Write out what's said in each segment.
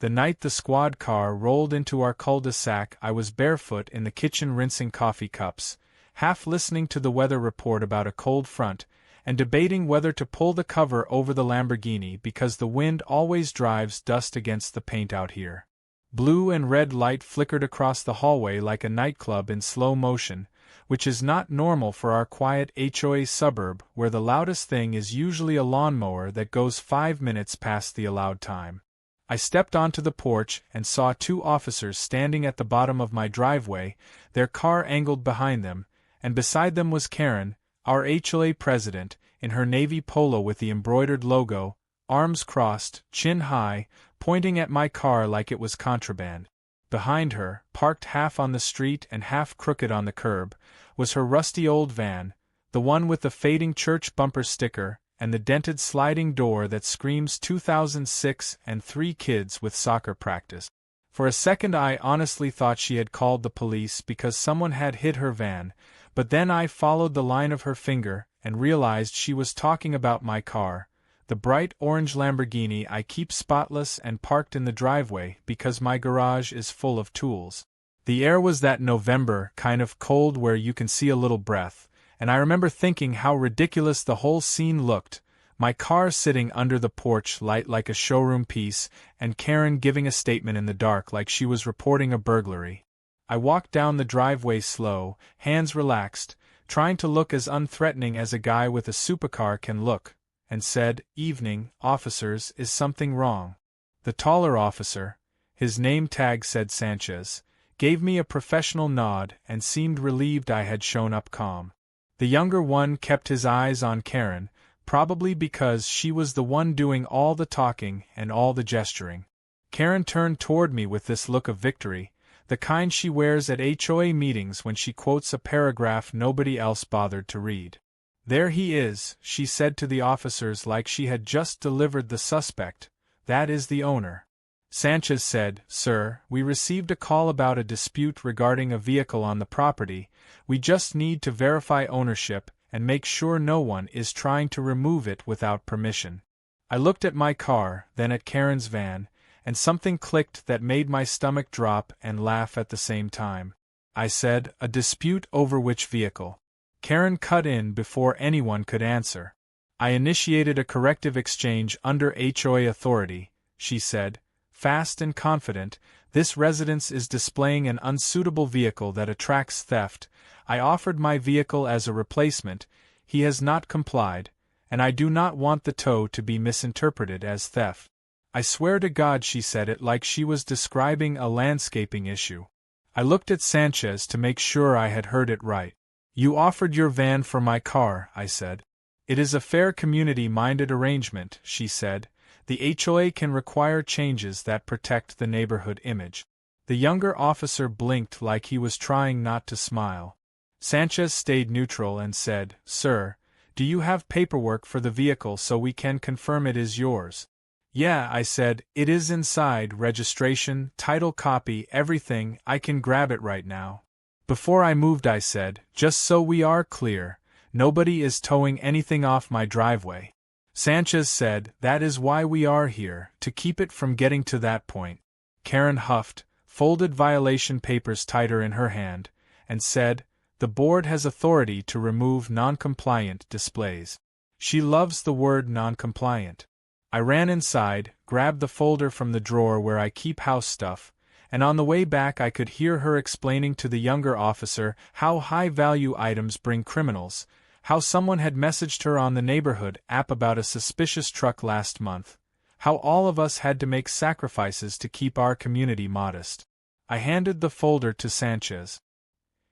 The night the squad car rolled into our cul-de-sac, I was barefoot in the kitchen rinsing coffee cups, half listening to the weather report about a cold front, and debating whether to pull the cover over the Lamborghini because the wind always drives dust against the paint out here. Blue and red light flickered across the hallway like a nightclub in slow motion, which is not normal for our quiet HOA suburb where the loudest thing is usually a lawnmower that goes 5 minutes past the allowed time. I stepped onto the porch and saw 2 officers standing at the bottom of my driveway, their car angled behind them, and beside them was Karen, our HOA president, in her navy polo with the embroidered logo, arms crossed, chin high, pointing at my car like it was contraband. Behind her, parked half on the street and half crooked on the curb, was her rusty old van, the one with the fading church bumper sticker, and the dented sliding door that screams 2006 and 3 kids with soccer practice. For a second I honestly thought she had called the police because someone had hit her van, but then I followed the line of her finger and realized she was talking about my car, the bright orange Lamborghini I keep spotless and parked in the driveway because my garage is full of tools. The air was that November kind of cold where you can see a little breath, and I remember thinking how ridiculous the whole scene looked, my car sitting under the porch light like a showroom piece, and Karen giving a statement in the dark like she was reporting a burglary. I walked down the driveway slow, hands relaxed, trying to look as unthreatening as a guy with a supercar can look, and said, "Evening, officers, is something wrong?" The taller officer, his name tag said Sanchez, gave me a professional nod and seemed relieved I had shown up calm. The younger one kept his eyes on Karen, probably because she was the one doing all the talking and all the gesturing. Karen turned toward me with this look of victory, the kind she wears at HOA meetings when she quotes a paragraph nobody else bothered to read. "There he is," she said to the officers like she had just delivered the suspect. "That is the owner." Sanchez said, "Sir, we received a call about a dispute regarding a vehicle on the property. We just need to verify ownership and make sure no one is trying to remove it without permission." I looked at my car, then at Karen's van, and something clicked that made my stomach drop and laugh at the same time. I said, "A dispute over which vehicle?" Karen cut in before anyone could answer. "I initiated a corrective exchange under HOA authority," she said, fast and confident. "This residence is displaying an unsuitable vehicle that attracts theft. I offered my vehicle as a replacement. He has not complied, and I do not want the tow to be misinterpreted as theft." I swear to God she said it like she was describing a landscaping issue. I looked at Sanchez to make sure I had heard it right. "You offered your van for my car," I said. "It is a fair community-minded arrangement," she said. "The HOA can require changes that protect the neighborhood image." The younger officer blinked like he was trying not to smile. Sanchez stayed neutral and said, "Sir, do you have paperwork for the vehicle so we can confirm it is yours?" "Yeah," I said, "it is inside, registration, title copy, everything. I can grab it right now." Before I moved I said, "Just so we are clear, nobody is towing anything off my driveway." Sanchez said, "That is why we are here, to keep it from getting to that point." Karen huffed, folded violation papers tighter in her hand, and said, "The board has authority to remove non-compliant displays." She loves the word non-compliant. I ran inside, grabbed the folder from the drawer where I keep house stuff, and on the way back I could hear her explaining to the younger officer how high-value items bring criminals, how someone had messaged her on the neighborhood app about a suspicious truck last month, how all of us had to make sacrifices to keep our community modest. I handed the folder to Sanchez.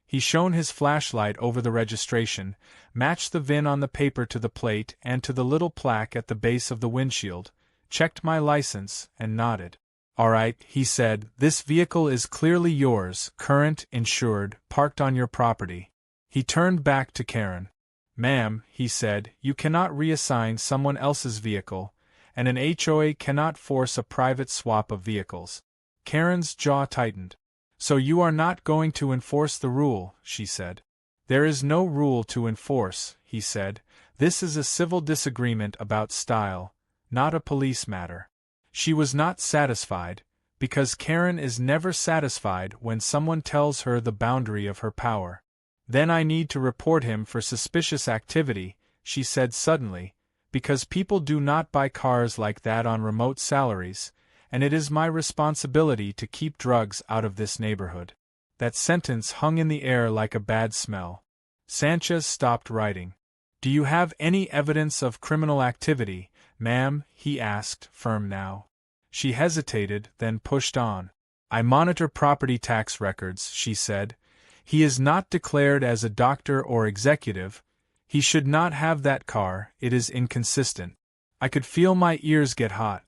He shone his flashlight over the registration, matched the VIN on the paper to the plate and to the little plaque at the base of the windshield, checked my license, and nodded. "All right," he said, "this vehicle is clearly yours, current, insured, parked on your property." He turned back to Karen. "Ma'am," he said, "you cannot reassign someone else's vehicle, and an HOA cannot force a private swap of vehicles." Karen's jaw tightened. "So you are not going to enforce the rule," she said. "There is no rule to enforce," he said. "This is a civil disagreement about style, not a police matter." She was not satisfied. Because Karen is never satisfied when someone tells her the boundary of her power. Then I need to report him for suspicious activity, she said suddenly, because people do not buy cars like that on remote salaries, and it is my responsibility to keep drugs out of this neighborhood. That sentence hung in the air like a bad smell. Sanchez stopped writing. Do you have any evidence of criminal activity, ma'am? He asked, firm now. She hesitated, then pushed on. I monitor property tax records, she said. He is not declared as a doctor or executive. He should not have that car, it is inconsistent. I could feel my ears get hot.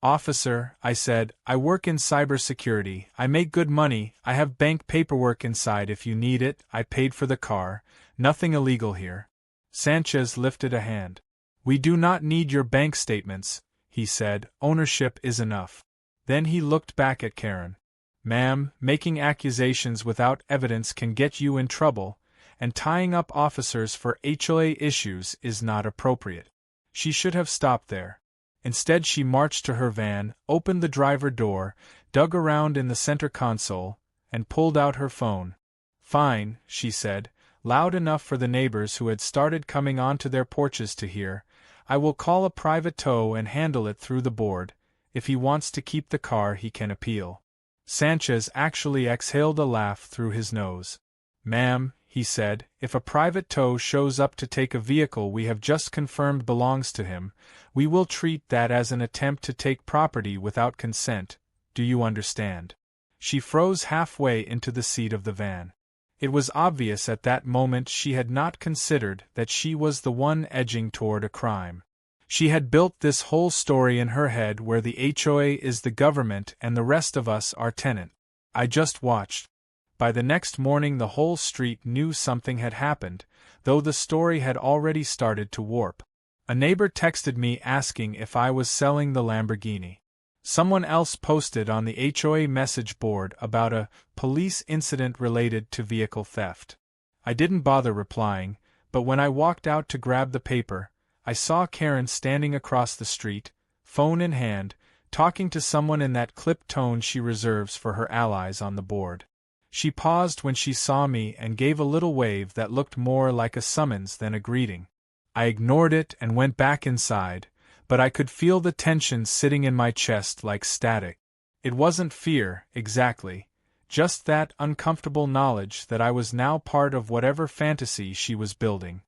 Officer, I said, I work in cybersecurity, I make good money, I have bank paperwork inside if you need it, I paid for the car, nothing illegal here. Sanchez lifted a hand. We do not need your bank statements, he said, ownership is enough. Then he looked back at Karen. Ma'am, making accusations without evidence can get you in trouble, and tying up officers for HOA issues is not appropriate. She should have stopped there. Instead she marched to her van, opened the driver door, dug around in the center console, and pulled out her phone. Fine, she said, loud enough for the neighbors who had started coming onto their porches to hear. I will call a private tow and handle it through the board. If he wants to keep the car he can appeal. Sanchez actually exhaled a laugh through his nose. Ma'am, he said, if a private tow shows up to take a vehicle we have just confirmed belongs to him, we will treat that as an attempt to take property without consent. Do you understand? She froze halfway into the seat of the van. It was obvious at that moment she had not considered that she was the one edging toward a crime. She had built this whole story in her head where the HOA is the government and the rest of us are tenant. I just watched. By the next morning the whole street knew something had happened, though the story had already started to warp. A neighbor texted me asking if I was selling the Lamborghini. Someone else posted on the HOA message board about a police incident related to vehicle theft. I didn't bother replying, but when I walked out to grab the paper, I saw Karen standing across the street, phone in hand, talking to someone in that clipped tone she reserves for her allies on the board. She paused when she saw me and gave a little wave that looked more like a summons than a greeting. I ignored it and went back inside, but I could feel the tension sitting in my chest like static. It wasn't fear, exactly, just that uncomfortable knowledge that I was now part of whatever fantasy she was building.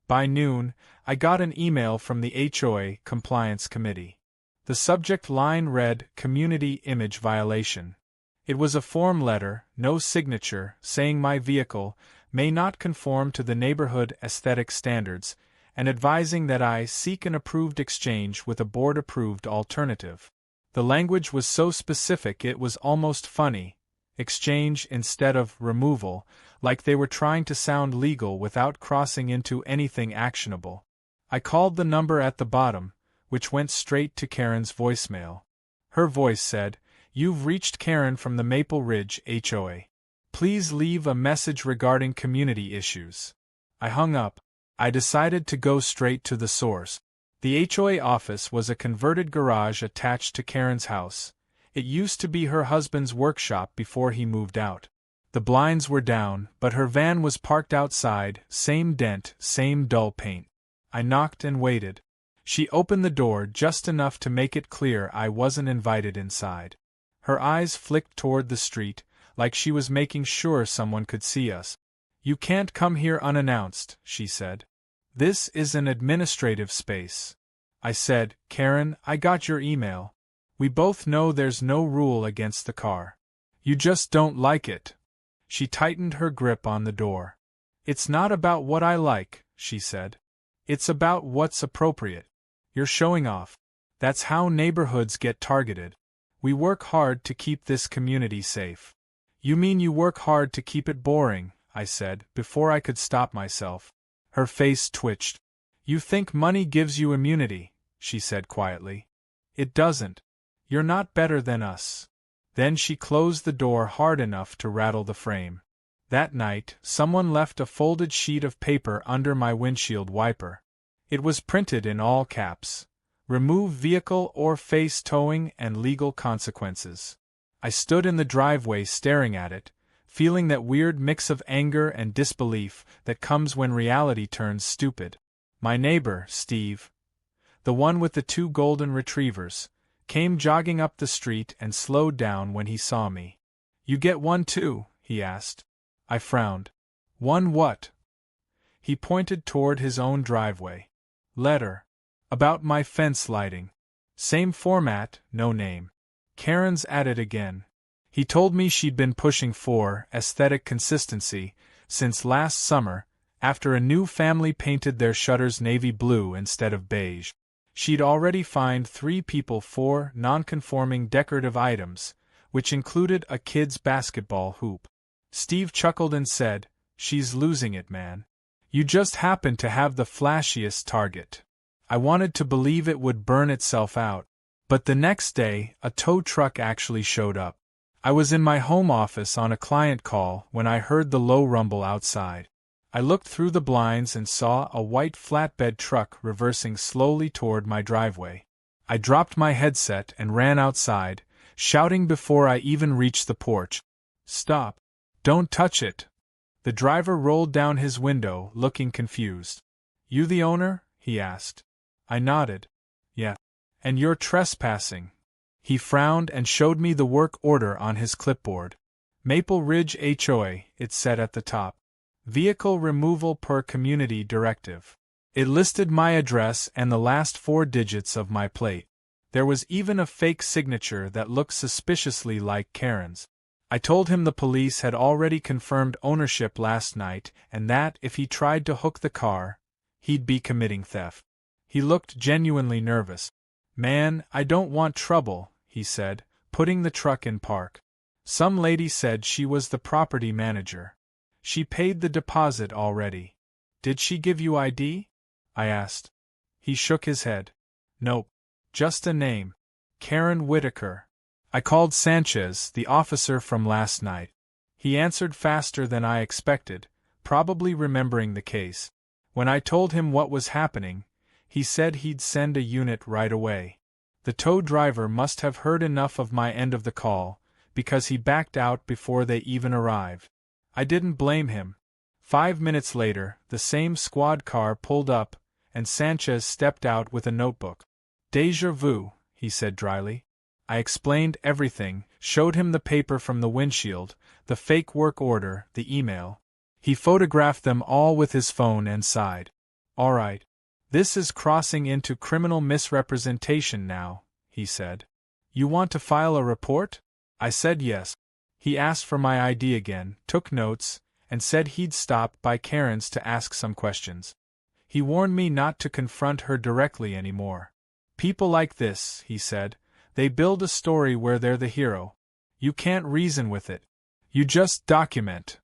By noon, I got an email from the HOA Compliance Committee. The subject line read, Community Image Violation. It was a form letter, no signature, saying my vehicle may not conform to the neighborhood aesthetic standards, and advising that I seek an approved exchange with a board-approved alternative. The language was so specific it was almost funny, exchange instead of removal, like they were trying to sound legal without crossing into anything actionable. I called the number at the bottom, which went straight to Karen's voicemail. Her voice said, You've reached Karen from the Maple Ridge HOA. Please leave a message regarding community issues. I hung up. I decided to go straight to the source. The HOA office was a converted garage attached to Karen's house. It used to be her husband's workshop before he moved out. The blinds were down, but her van was parked outside, same dent, same dull paint. I knocked and waited. She opened the door just enough to make it clear I wasn't invited inside. Her eyes flicked toward the street, like she was making sure someone could see us. You can't come here unannounced, she said. This is an administrative space. I said, Karen, I got your email. We both know there's no rule against the car. You just don't like it. She tightened her grip on the door. It's not about what I like, she said. It's about what's appropriate. You're showing off. That's how neighborhoods get targeted. We work hard to keep this community safe. You mean you work hard to keep it boring, I said, before I could stop myself. Her face twitched. You think money gives you immunity, she said quietly. It doesn't. You're not better than us. Then she closed the door hard enough to rattle the frame. That night, someone left a folded sheet of paper under my windshield wiper. It was printed in all caps. Remove vehicle or face towing and legal consequences. I stood in the driveway staring at it, feeling that weird mix of anger and disbelief that comes when reality turns stupid. My neighbor, Steve, the one with the 2 golden retrievers, came jogging up the street and slowed down when he saw me. "You get one too?" he asked. I frowned. "One what?" He pointed toward his own driveway. "Letter. About my fence lighting. Same format, no name. Karen's at it again. He told me she'd been pushing for aesthetic consistency since last summer, after a new family painted their shutters navy blue instead of beige. She'd already fined 3 people for non-conforming decorative items, which included a kid's basketball hoop." Steve chuckled and said, "She's losing it, man. You just happen to have the flashiest target." I wanted to believe it would burn itself out. But the next day, a tow truck actually showed up. I was in my home office on a client call when I heard the low rumble outside. I looked through the blinds and saw a white flatbed truck reversing slowly toward my driveway. I dropped my headset and ran outside, shouting before I even reached the porch, "Stop! Don't touch it!" The driver rolled down his window, looking confused. "You the owner?" he asked. I nodded. "Yeah. And you're trespassing." He frowned and showed me the work order on his clipboard. "Maple Ridge HOA," it said at the top. "Vehicle removal per community directive." It listed my address and the last 4 digits of my plate. There was even a fake signature that looked suspiciously like Karen's. I told him the police had already confirmed ownership last night and that if he tried to hook the car, he'd be committing theft. He looked genuinely nervous. "Man, I don't want trouble," he said, putting the truck in park. "Some lady said she was the property manager. She paid the deposit already. Did she give you ID?" I asked. He shook his head. "Nope. Just a name. Karen Whitaker." I called Sanchez, the officer from last night. He answered faster than I expected, probably remembering the case. When I told him what was happening, he said he'd send a unit right away. The tow driver must have heard enough of my end of the call, because he backed out before they even arrived. I didn't blame him. 5 minutes later, the same squad car pulled up, and Sanchez stepped out with a notebook. "Déjà vu," he said dryly. I explained everything, showed him the paper from the windshield, the fake work order, the email. He photographed them all with his phone and sighed. "All right. This is crossing into criminal misrepresentation now," he said. "You want to file a report?" I said yes. He asked for my ID again, took notes, and said he'd stop by Karen's to ask some questions. He warned me not to confront her directly anymore. "People like this," he said, "they build a story where they're the hero. You can't reason with it. You just document."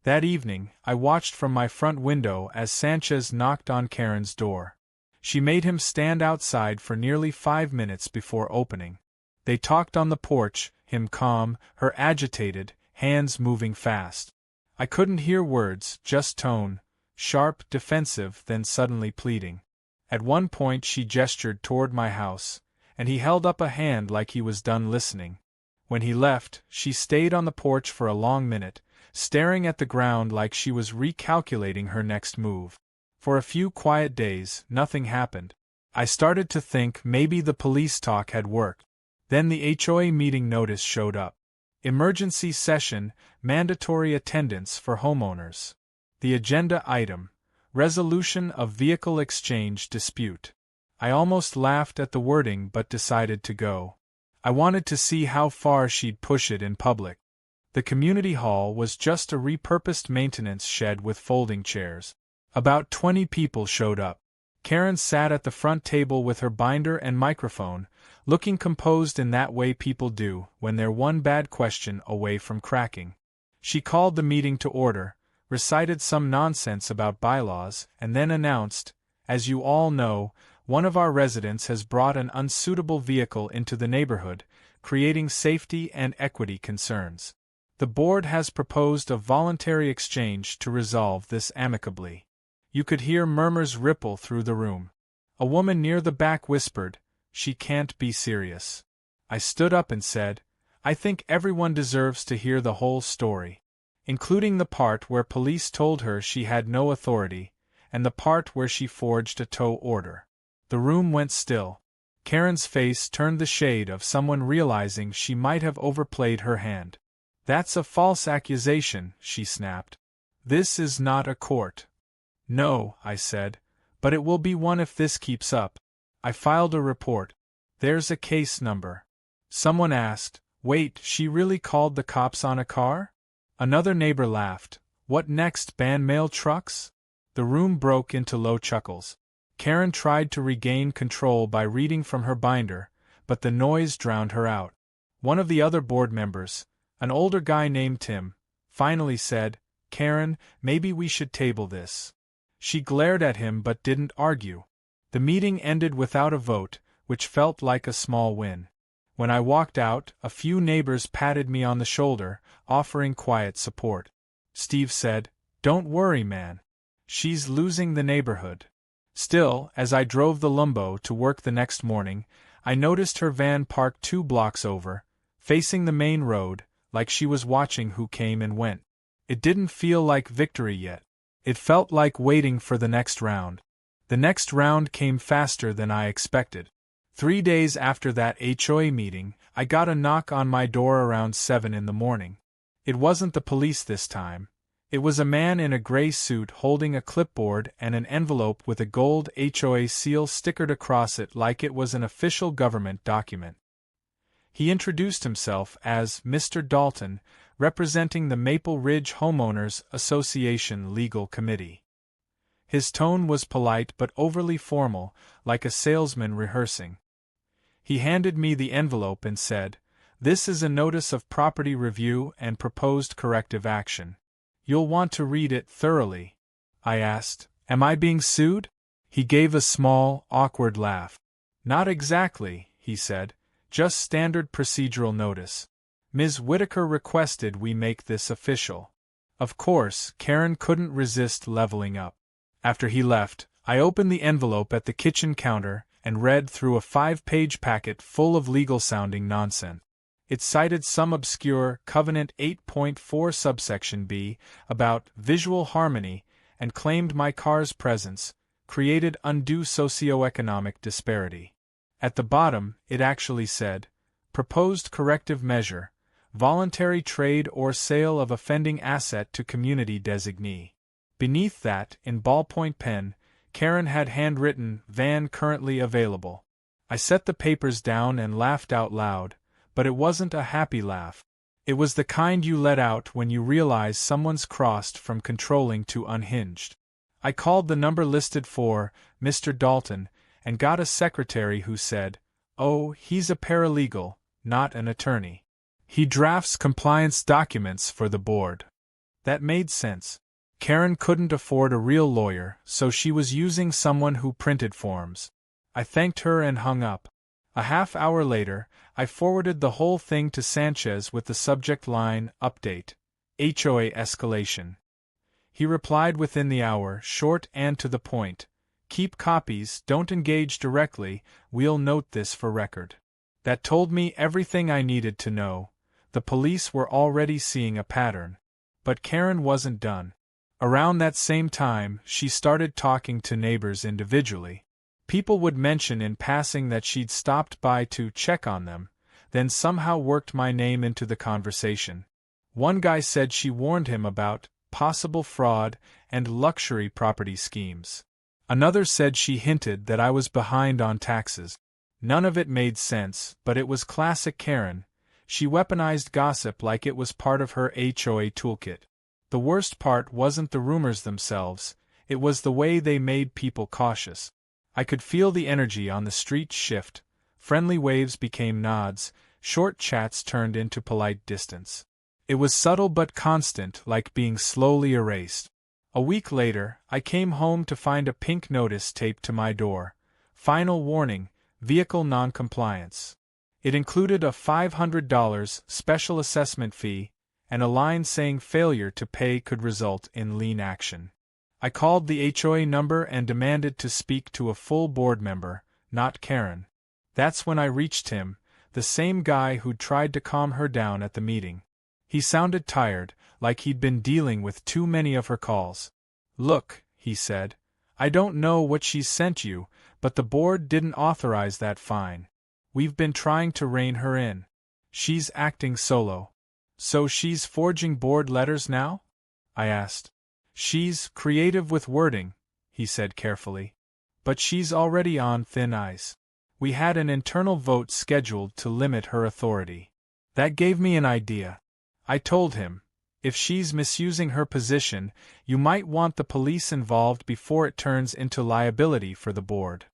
That evening, I watched from my front window as Sanchez knocked on Karen's door. She made him stand outside for nearly 5 minutes before opening. They talked on the porch, him calm, her agitated, hands moving fast. I couldn't hear words, just tone, sharp, defensive, then suddenly pleading. At one point she gestured toward my house, and he held up a hand like he was done listening. When he left, she stayed on the porch for a long minute, staring at the ground like she was recalculating her next move. For a few quiet days, nothing happened. I started to think maybe the police talk had worked. Then the HOA meeting notice showed up. Emergency session, mandatory attendance for homeowners. The agenda item: resolution of vehicle exchange dispute. I almost laughed at the wording but decided to go. I wanted to see how far she'd push it in public. The community hall was just a repurposed maintenance shed with folding chairs. About 20 people showed up. Karen sat at the front table with her binder and microphone, looking composed in that way people do when they're one bad question away from cracking. She called the meeting to order, recited some nonsense about bylaws, and then announced, "As you all know, one of our residents has brought an unsuitable vehicle into the neighborhood, creating safety and equity concerns. The board has proposed a voluntary exchange to resolve this amicably." You could hear murmurs ripple through the room. A woman near the back whispered, "She can't be serious." I stood up and said, I think everyone deserves to hear the whole story, including the part where police told her she had no authority, and the part where she forged a tow order. The room went still. Karen's face turned the shade of someone realizing she might have overplayed her hand. "That's a false accusation," she snapped. "This is not a court." "No," I said, "but it will be one if this keeps up." I filed a report. "There's a case number." Someone asked, "Wait, she really called the cops on a car?" Another neighbor laughed. "What next, ban mail trucks?" The room broke into low chuckles. Karen tried to regain control by reading from her binder, but the noise drowned her out. One of the other board members, an older guy named Tim, finally said, "Karen, maybe we should table this." She glared at him but didn't argue. The meeting ended without a vote, which felt like a small win. When I walked out, a few neighbors patted me on the shoulder, offering quiet support. Steve said, "Don't worry, man. She's losing the neighborhood." Still, as I drove the Lambo to work the next morning, I noticed her van parked 2 blocks over, facing the main road, like she was watching who came and went. It didn't feel like victory yet. It felt like waiting for the next round. The next round came faster than I expected. 3 days after that HOA meeting, I got a knock on my door around 7 in the morning. It wasn't the police this time. It was a man in a gray suit holding a clipboard and an envelope with a gold HOA seal stickered across it like it was an official government document. He introduced himself as Mr. Dalton, representing the Maple Ridge Homeowners Association Legal Committee. His tone was polite but overly formal, like a salesman rehearsing. He handed me the envelope and said, "This is a notice of property review and proposed corrective action. You'll want to read it thoroughly." I asked, "Am I being sued?" He gave a small, awkward laugh. "Not exactly," he said, "just standard procedural notice. Ms. Whitaker requested we make this official." Of course, Karen couldn't resist leveling up. After he left, I opened the envelope at the kitchen counter and read through a 5-page packet full of legal-sounding nonsense. It cited some obscure Covenant 8.4 subsection B about visual harmony and claimed my car's presence created undue socioeconomic disparity. At the bottom, it actually said, "Proposed corrective measure, voluntary trade or sale of offending asset to community designee." Beneath that, in ballpoint pen, Karen had handwritten, "Van currently available." I set the papers down and laughed out loud. But it wasn't a happy laugh. It was the kind you let out when you realize someone's crossed from controlling to unhinged. I called the number listed for Mr. Dalton and got a secretary who said, "Oh, he's a paralegal, not an attorney. He drafts compliance documents for the board." That made sense. Karen couldn't afford a real lawyer, so she was using someone who printed forms. I thanked her and hung up. A half-hour later, I forwarded the whole thing to Sanchez with the subject line, "Update. HOA Escalation." He replied within the hour, short and to the point, "Keep copies, don't engage directly, we'll note this for record." That told me everything I needed to know. The police were already seeing a pattern. But Karen wasn't done. Around that same time, she started talking to neighbors individually. People would mention in passing that she'd stopped by to check on them, then somehow worked my name into the conversation. One guy said she warned him about possible fraud and luxury property schemes. Another said she hinted that I was behind on taxes. None of it made sense, but it was classic Karen. She weaponized gossip like it was part of her HOA toolkit. The worst part wasn't the rumors themselves, it was the way they made people cautious. I could feel the energy on the street shift. Friendly waves became nods, short chats turned into polite distance. It was subtle but constant, like being slowly erased. A week later, I came home to find a pink notice taped to my door. Final warning, vehicle noncompliance. It included a $500 special assessment fee and a line saying failure to pay could result in lien action. I called the HOA number and demanded to speak to a full board member, not Karen. That's when I reached him, the same guy who'd tried to calm her down at the meeting. He sounded tired, like he'd been dealing with too many of her calls. "Look," he said, "I don't know what she's sent you, but the board didn't authorize that fine. We've been trying to rein her in. She's acting solo." "So she's forging board letters now?" I asked. "She's creative with wording," he said carefully. "But she's already on thin ice. We had an internal vote scheduled to limit her authority." That gave me an idea. I told him, "If she's misusing her position, you might want the police involved before it turns into liability for the board."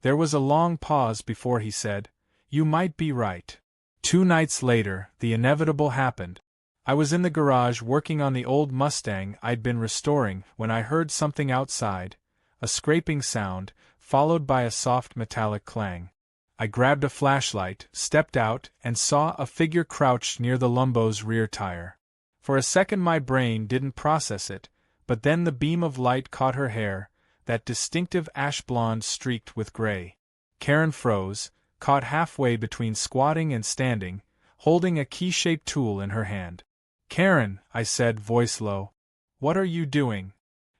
There was a long pause before he said, "You might be right." 2 nights later, the inevitable happened. I was in the garage working on the old Mustang I'd been restoring when I heard something outside, a scraping sound, followed by a soft metallic clang. I grabbed a flashlight, stepped out, and saw a figure crouched near the Lambo's rear tire. For a second my brain didn't process it, but then the beam of light caught her hair, that distinctive ash blonde streaked with gray. Karen froze, caught halfway between squatting and standing, holding a key-shaped tool in her hand. "Karen," I said, voice low. "What are you doing?"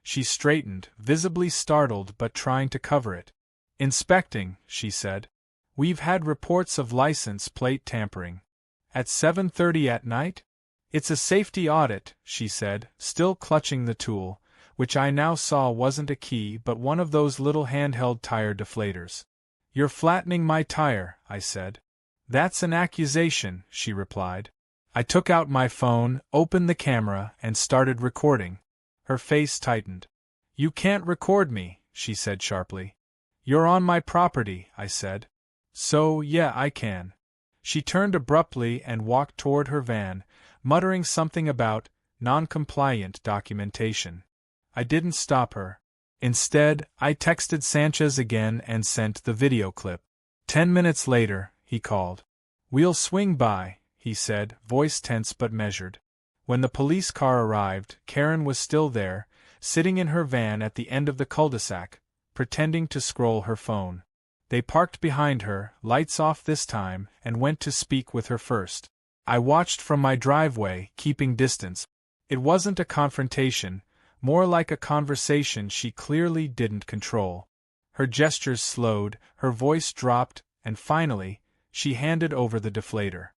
She straightened, visibly startled but trying to cover it. "Inspecting," she said. "We've had reports of license plate tampering." "At 7:30 at night?" "It's a safety audit," she said, still clutching the tool, which I now saw wasn't a key but one of those little handheld tire deflators. "You're flattening my tire," I said. "That's an accusation," she replied. I took out my phone, opened the camera, and started recording. Her face tightened. "You can't record me," she said sharply. "You're on my property," I said. "So, yeah, I can." She turned abruptly and walked toward her van, muttering something about non-compliant documentation. I didn't stop her. Instead, I texted Sanchez again and sent the video clip. 10 minutes later, he called. "We'll swing by," he said, voice tense but measured. When the police car arrived, Karen was still there, sitting in her van at the end of the cul-de-sac, pretending to scroll her phone. They parked behind her, lights off this time, and went to speak with her first. I watched from my driveway, keeping distance. It wasn't a confrontation, more like a conversation she clearly didn't control. Her gestures slowed, her voice dropped, and finally, she handed over the deflator.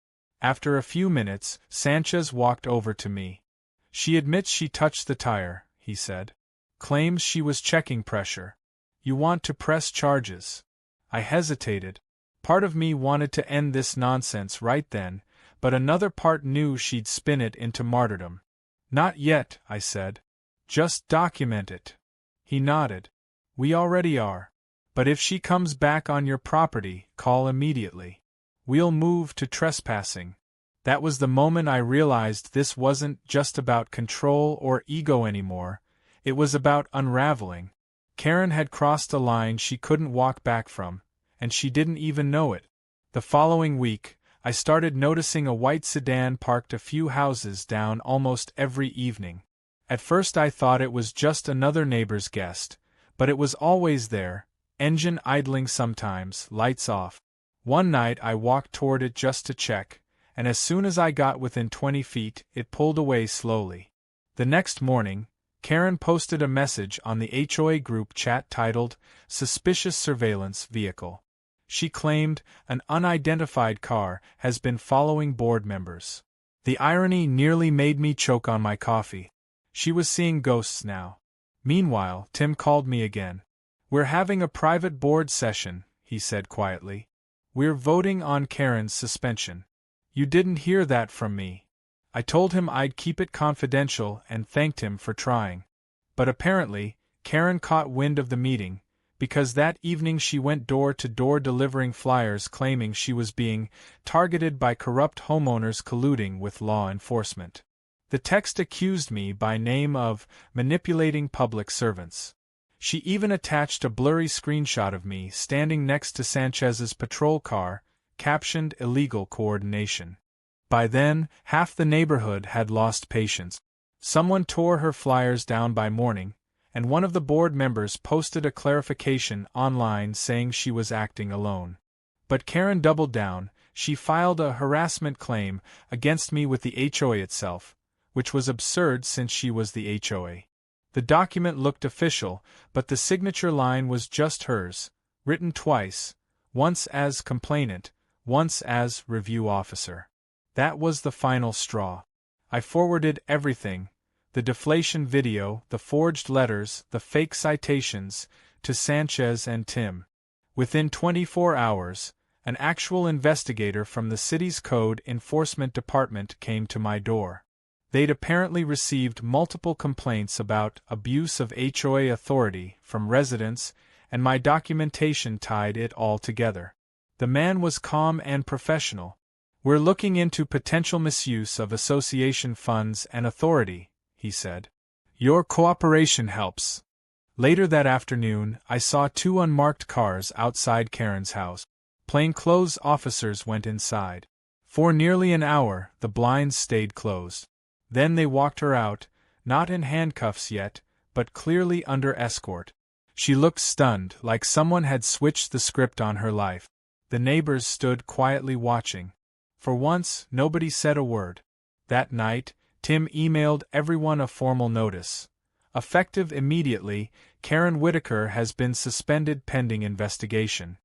After a few minutes, Sanchez walked over to me. "She admits she touched the tire," he said. "Claims she was checking pressure. You want to press charges." I hesitated. Part of me wanted to end this nonsense right then, but another part knew she'd spin it into martyrdom. "Not yet," I said. "Just document it." He nodded. "We already are. But if she comes back on your property, call immediately. We'll move to trespassing." That was the moment I realized this wasn't just about control or ego anymore, it was about unraveling. Karen had crossed a line she couldn't walk back from, and she didn't even know it. The following week, I started noticing a white sedan parked a few houses down almost every evening. At first I thought it was just another neighbor's guest, but it was always there, engine idling sometimes, lights off. One night I walked toward it just to check, and as soon as I got within 20 feet, it pulled away slowly. The next morning, Karen posted a message on the HOA group chat titled, "Suspicious Surveillance Vehicle." She claimed an unidentified car has been following board members. The irony nearly made me choke on my coffee. She was seeing ghosts now. Meanwhile, Tim called me again. "We're having a private board session," he said quietly. "We're voting on Karen's suspension." "You didn't hear that from me." I told him I'd keep it confidential and thanked him for trying. But apparently, Karen caught wind of the meeting, because that evening she went door to door delivering flyers claiming she was being targeted by corrupt homeowners colluding with law enforcement. The text accused me by name of manipulating public servants. She even attached a blurry screenshot of me standing next to Sanchez's patrol car, captioned "Illegal Coordination." By then, half the neighborhood had lost patience. Someone tore her flyers down by morning, and one of the board members posted a clarification online saying she was acting alone. But Karen doubled down, she filed a harassment claim against me with the HOA itself, which was absurd since she was the HOA. The document looked official, but the signature line was just hers, written twice, once as complainant, once as review officer. That was the final straw. I forwarded everything, the deflation video, the forged letters, the fake citations, to Sanchez and Tim. Within 24 hours, an actual investigator from the city's code enforcement department came to my door. They'd apparently received multiple complaints about abuse of HOA authority from residents, and my documentation tied it all together. The man was calm and professional. "We're looking into potential misuse of association funds and authority," he said. "Your cooperation helps." Later that afternoon, I saw 2 unmarked cars outside Karen's house. Plainclothes officers went inside. For nearly an hour, the blinds stayed closed. Then they walked her out, not in handcuffs yet, but clearly under escort. She looked stunned, like someone had switched the script on her life. The neighbors stood quietly watching. For once, nobody said a word. That night, Tim emailed everyone a formal notice. Effective immediately, Karen Whitaker has been suspended pending investigation.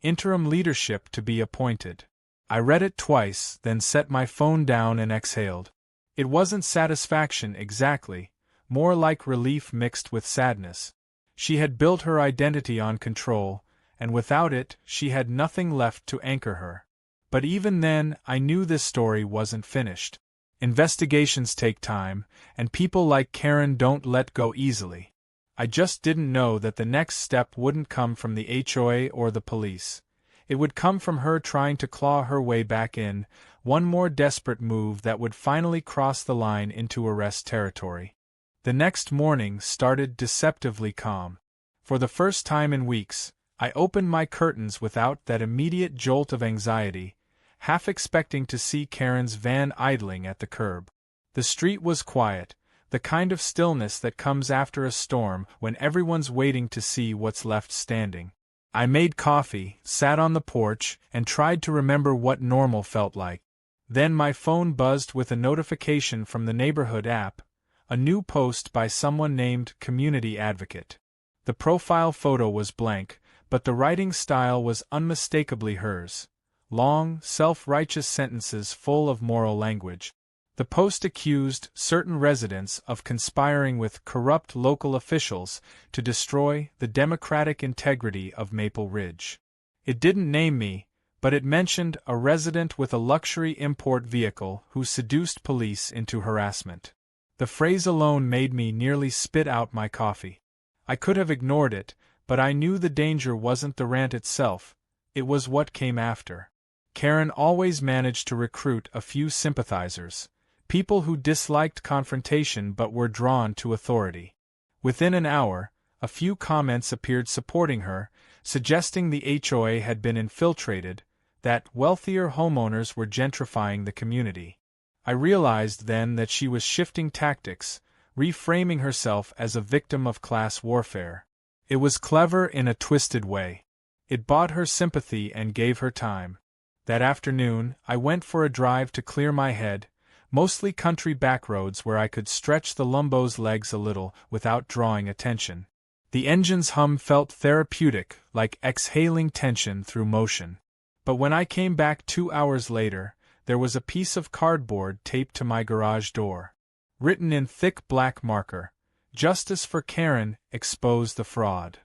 Interim leadership to be appointed. I read it twice, then set my phone down and exhaled. It wasn't satisfaction exactly, more like relief mixed with sadness. She had built her identity on control, and without it, she had nothing left to anchor her. But even then, I knew this story wasn't finished. Investigations take time, and people like Karen don't let go easily. I just didn't know that the next step wouldn't come from the HOA or the police. It would come from her trying to claw her way back in, one more desperate move that would finally cross the line into arrest territory. The next morning started deceptively calm. For the first time in weeks, I opened my curtains without that immediate jolt of anxiety, half expecting to see Karen's van idling at the curb. The street was quiet, the kind of stillness that comes after a storm when everyone's waiting to see what's left standing. I made coffee, sat on the porch, and tried to remember what normal felt like. Then my phone buzzed with a notification from the neighborhood app, a new post by someone named Community Advocate. The profile photo was blank, but the writing style was unmistakably hers. Long, self-righteous sentences full of moral language. The post accused certain residents of conspiring with corrupt local officials to destroy the democratic integrity of Maple Ridge. It didn't name me, but it mentioned a resident with a luxury import vehicle who seduced police into harassment. The phrase alone made me nearly spit out my coffee. I could have ignored it, but I knew the danger wasn't the rant itself, it was what came after. Karen always managed to recruit a few sympathizers. People who disliked confrontation but were drawn to authority. Within an hour, a few comments appeared supporting her, suggesting the HOA had been infiltrated, that wealthier homeowners were gentrifying the community. I realized then that she was shifting tactics, reframing herself as a victim of class warfare. It was clever in a twisted way. It bought her sympathy and gave her time. That afternoon, I went for a drive to clear my head, mostly country backroads where I could stretch the Lumbo's legs a little without drawing attention. The engine's hum felt therapeutic, like exhaling tension through motion. But when I came back 2 hours later, there was a piece of cardboard taped to my garage door. Written in thick black marker, "Justice for Karen, expose the fraud."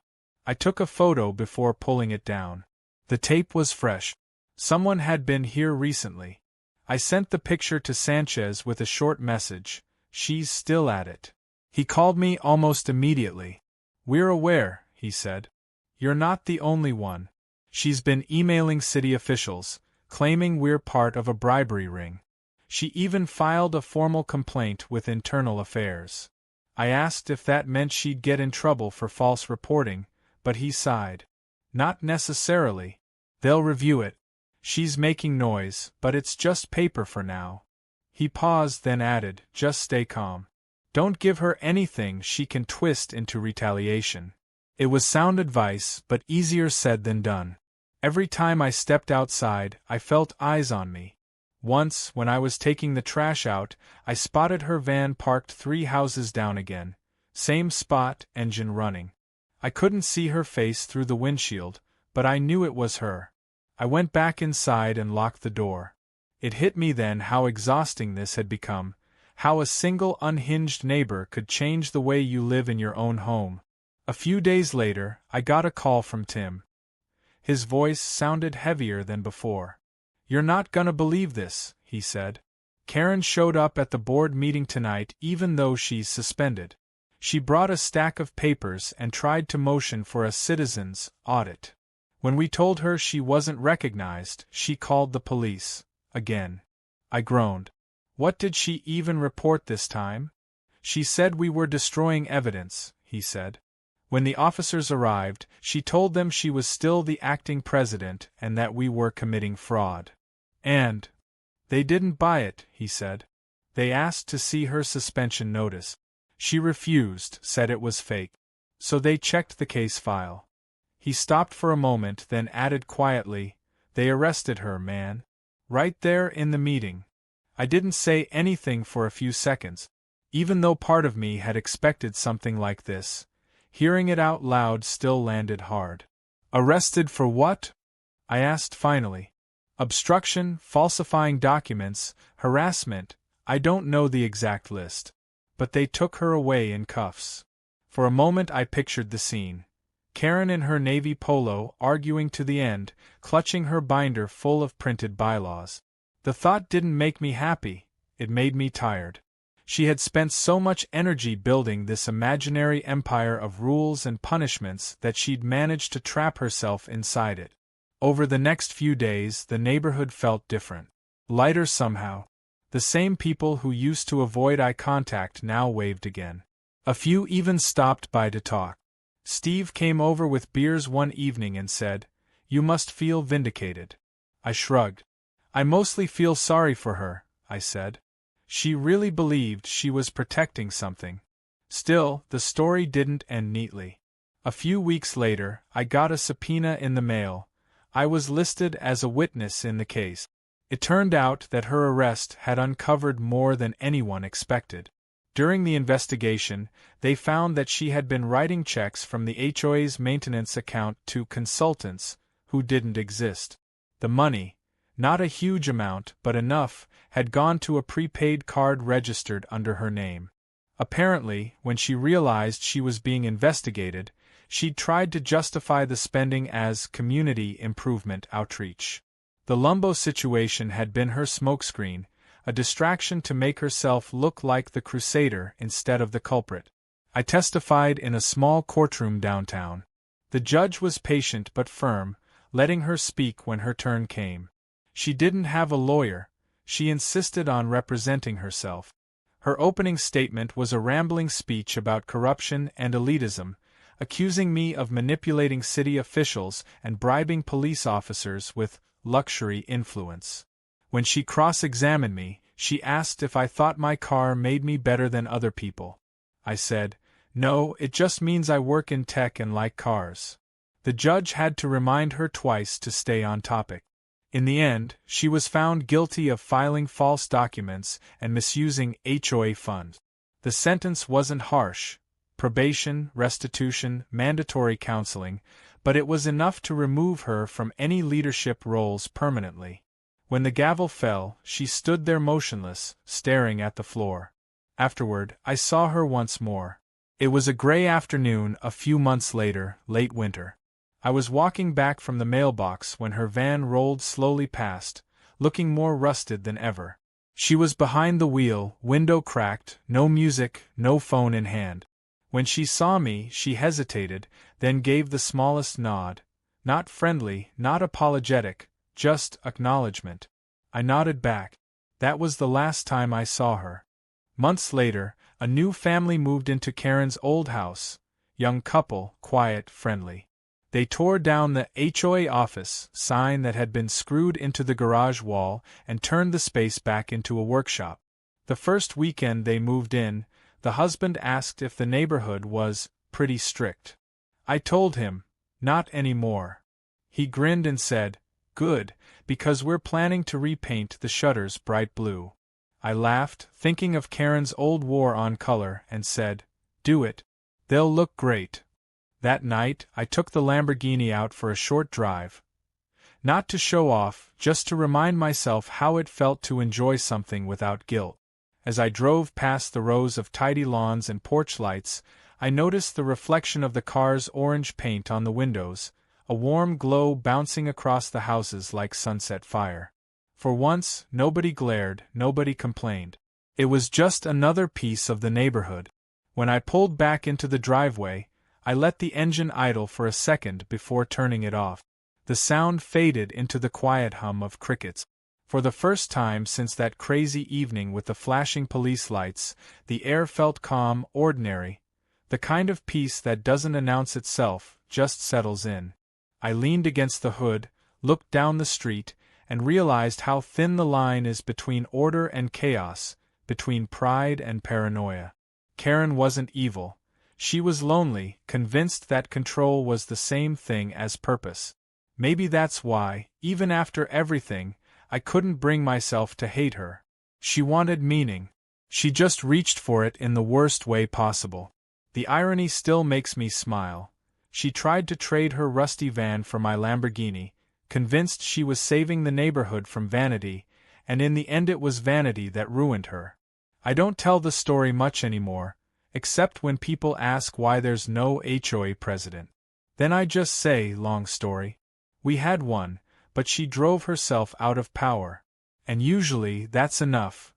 I took a photo before pulling it down. The tape was fresh. Someone had been here recently. I sent the picture to Sanchez with a short message, "She's still at it." He called me almost immediately. "We're aware," he said. "You're not the only one. She's been emailing city officials, claiming we're part of a bribery ring. She even filed a formal complaint with Internal Affairs." I asked if that meant she'd get in trouble for false reporting, but he sighed. "Not necessarily. They'll review it. She's making noise, but it's just paper for now." He paused, then added, "Just stay calm. Don't give her anything she can twist into retaliation." It was sound advice, but easier said than done. Every time I stepped outside, I felt eyes on me. Once, when I was taking the trash out, I spotted her van parked 3 houses down again. Same spot, engine running. I couldn't see her face through the windshield, but I knew it was her. I went back inside and locked the door. It hit me then how exhausting this had become, how a single unhinged neighbor could change the way you live in your own home. A few days later, I got a call from Tim. His voice sounded heavier than before. "You're not gonna believe this," he said. "Karen showed up at the board meeting tonight even though she's suspended. She brought a stack of papers and tried to motion for a citizen's audit. When we told her she wasn't recognized, she called the police. Again." I groaned. "What did she even report this time?" "She said we were destroying evidence," he said. "When the officers arrived, she told them she was still the acting president and that we were committing fraud. And they didn't buy it," he said. "They asked to see her suspension notice. She refused, said it was fake. So they checked the case file." He stopped for a moment, then added quietly, "They arrested her, man. Right there in the meeting." I didn't say anything for a few seconds. Even though part of me had expected something like this, hearing it out loud still landed hard. "Arrested for what?" I asked finally. "Obstruction, falsifying documents, harassment, I don't know the exact list. But they took her away in cuffs." For a moment I pictured the scene. Karen in her navy polo, arguing to the end, clutching her binder full of printed bylaws. The thought didn't make me happy, it made me tired. She had spent so much energy building this imaginary empire of rules and punishments that she'd managed to trap herself inside it. Over the next few days, the neighborhood felt different. Lighter somehow. The same people who used to avoid eye contact now waved again. A few even stopped by to talk. Steve came over with beers one evening and said, "You must feel vindicated." I shrugged. "I mostly feel sorry for her," I said. She really believed she was protecting something. Still, the story didn't end neatly. A few weeks later, I got a subpoena in the mail. I was listed as a witness in the case. It turned out that her arrest had uncovered more than anyone expected. During the investigation, they found that she had been writing checks from the HOA's maintenance account to consultants who didn't exist. The money, not a huge amount but enough, had gone to a prepaid card registered under her name. Apparently, when she realized she was being investigated, she'd tried to justify the spending as community improvement outreach. The Lumbo situation had been her smokescreen, a distraction to make herself look like the crusader instead of the culprit. I testified in a small courtroom downtown. The judge was patient but firm, letting her speak when her turn came. She didn't have a lawyer, she insisted on representing herself. Her opening statement was a rambling speech about corruption and elitism, accusing me of manipulating city officials and bribing police officers with luxury influence. When she cross-examined me, she asked if I thought my car made me better than other people. I said, "No, it just means I work in tech and like cars." The judge had to remind her twice to stay on topic. In the end, she was found guilty of filing false documents and misusing HOA funds. The sentence wasn't harsh: probation, restitution, mandatory counseling, but it was enough to remove her from any leadership roles permanently. When the gavel fell, she stood there motionless, staring at the floor. Afterward, I saw her once more. It was a gray afternoon a few months later, late winter. I was walking back from the mailbox when her van rolled slowly past, looking more rusted than ever. She was behind the wheel, window cracked, no music, no phone in hand. When she saw me, she hesitated, then gave the smallest nod. Not friendly, not apologetic, just acknowledgement. I nodded back. That was the last time I saw her. Months later, a new family moved into Karen's old house. Young couple, quiet, friendly. They tore down the HOA office sign that had been screwed into the garage wall and turned the space back into a workshop. The first weekend they moved in, the husband asked if the neighborhood was pretty strict. I told him, not anymore. He grinned and said, "Good, because we're planning to repaint the shutters bright blue." I laughed, thinking of Karen's old war on color, and said, "Do it. They'll look great." That night, I took the Lamborghini out for a short drive. Not to show off, just to remind myself how it felt to enjoy something without guilt. As I drove past the rows of tidy lawns and porch lights, I noticed the reflection of the car's orange paint on the windows, a warm glow bouncing across the houses like sunset fire. For once, nobody glared, nobody complained. It was just another piece of the neighborhood. When I pulled back into the driveway, I let the engine idle for a second before turning it off. The sound faded into the quiet hum of crickets. For the first time since that crazy evening with the flashing police lights, the air felt calm, ordinary, the kind of peace that doesn't announce itself, just settles in. I leaned against the hood, looked down the street, and realized how thin the line is between order and chaos, between pride and paranoia. Karen wasn't evil. She was lonely, convinced that control was the same thing as purpose. Maybe that's why, even after everything, I couldn't bring myself to hate her. She wanted meaning. She just reached for it in the worst way possible. The irony still makes me smile. She tried to trade her rusty van for my Lamborghini, convinced she was saving the neighborhood from vanity, and in the end it was vanity that ruined her. I don't tell the story much anymore, except when people ask why there's no HOA president. Then I just say, long story. We had one, but she drove herself out of power. And usually that's enough.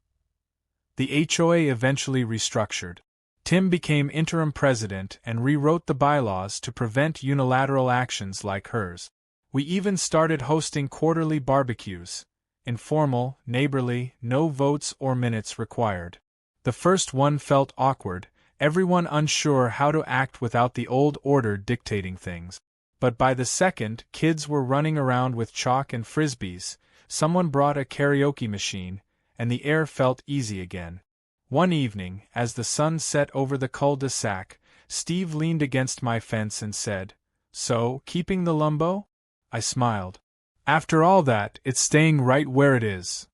The HOA eventually restructured. Tim became interim president and rewrote the bylaws to prevent unilateral actions like hers. We even started hosting quarterly barbecues. Informal, neighborly, no votes or minutes required. The first one felt awkward, everyone unsure how to act without the old order dictating things. But by the second, kids were running around with chalk and frisbees, someone brought a karaoke machine, and the air felt easy again. One evening, as the sun set over the cul-de-sac, Steve leaned against my fence and said, "So, keeping the Lumbo?" I smiled. "After all that, it's staying right where it is."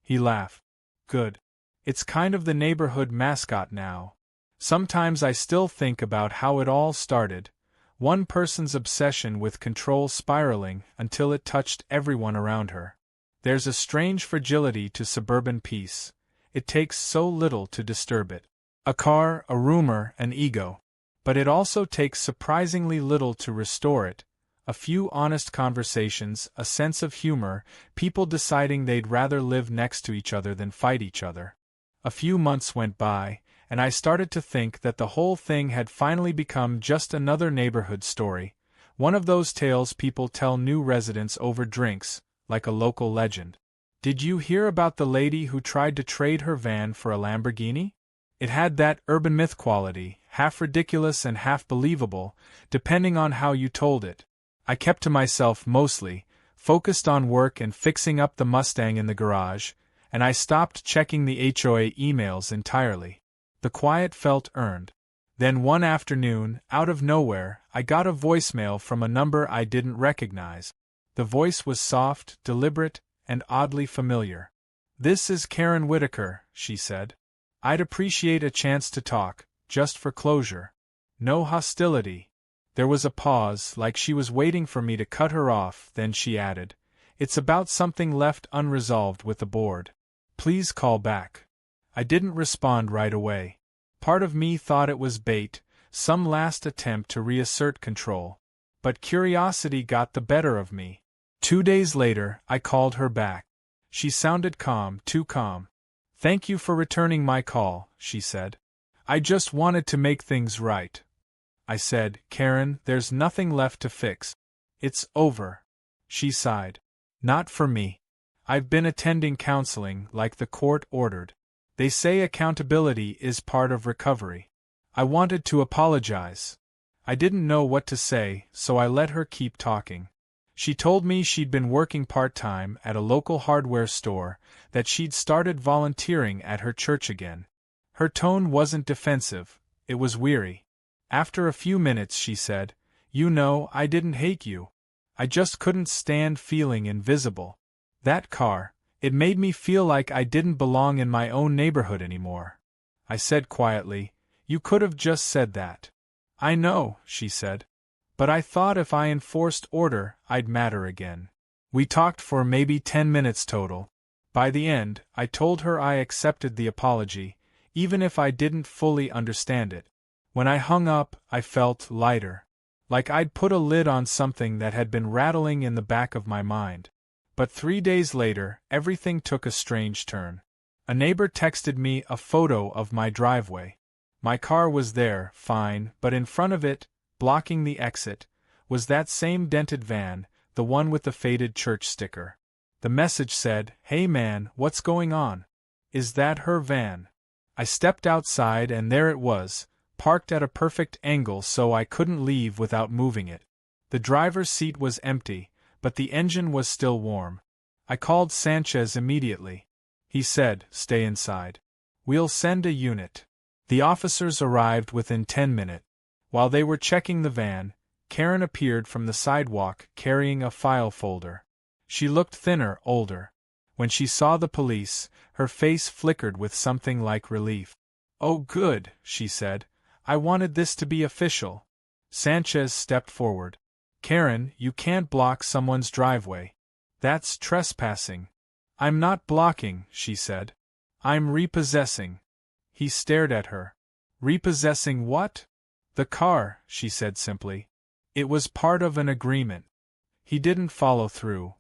He laughed. "Good. It's kind of the neighborhood mascot now." Sometimes I still think about how it all started. One person's obsession with control spiraling until it touched everyone around her. There's a strange fragility to suburban peace. It takes so little to disturb it. A car, a rumor, an ego. But it also takes surprisingly little to restore it. A few honest conversations, a sense of humor, people deciding they'd rather live next to each other than fight each other. A few months went by, and I started to think that the whole thing had finally become just another neighborhood story, one of those tales people tell new residents over drinks, like a local legend. Did you hear about the lady who tried to trade her van for a Lamborghini? It had that urban myth quality, half ridiculous and half believable, depending on how you told it. I kept to myself mostly, focused on work and fixing up the Mustang in the garage, and I stopped checking the HOA emails entirely. The quiet felt earned. Then one afternoon, out of nowhere, I got a voicemail from a number I didn't recognize. The voice was soft, deliberate, and oddly familiar. "This is Karen Whitaker," she said. "I'd appreciate a chance to talk, just for closure. No hostility." There was a pause, like she was waiting for me to cut her off, then she added, "It's about something left unresolved with the board. Please call back." I didn't respond right away. Part of me thought it was bait, some last attempt to reassert control. But curiosity got the better of me. 2 days later, I called her back. She sounded calm, too calm. "Thank you for returning my call," she said. "I just wanted to make things right." I said, "Karen, there's nothing left to fix. It's over." She sighed. "Not for me. I've been attending counseling, like the court ordered. They say accountability is part of recovery." I wanted to apologize. I didn't know what to say, so I let her keep talking. She told me she'd been working part-time at a local hardware store, that she'd started volunteering at her church again. Her tone wasn't defensive, it was weary. After a few minutes she said, "You know, I didn't hate you. I just couldn't stand feeling invisible. That car, it made me feel like I didn't belong in my own neighborhood anymore. I said quietly, "You could have just said that." "I know," she said. "But I thought if I enforced order, I'd matter again." We talked for maybe 10 minutes total. By the end, I told her I accepted the apology, even if I didn't fully understand it. When I hung up, I felt lighter. Like I'd put a lid on something that had been rattling in the back of my mind. But 3 days later, everything took a strange turn. A neighbor texted me a photo of my driveway. My car was there, fine, but in front of it, blocking the exit, was that same dented van, the one with the faded church sticker. The message said, "Hey man, what's going on? Is that her van?" I stepped outside and there it was, parked at a perfect angle so I couldn't leave without moving it. The driver's seat was empty, but the engine was still warm. I called Sanchez immediately. He said, "Stay inside. We'll send a unit." The officers arrived within 10 minutes. While they were checking the van, Karen appeared from the sidewalk carrying a file folder. She looked thinner, older. When she saw the police, her face flickered with something like relief. "Oh good," she said. "I wanted this to be official." Sanchez stepped forward. "Karen, you can't block someone's driveway. That's trespassing." "I'm not blocking," she said. "I'm repossessing." He stared at her. "Repossessing what?" "The car," she said simply. "It was part of an agreement." He didn't follow through.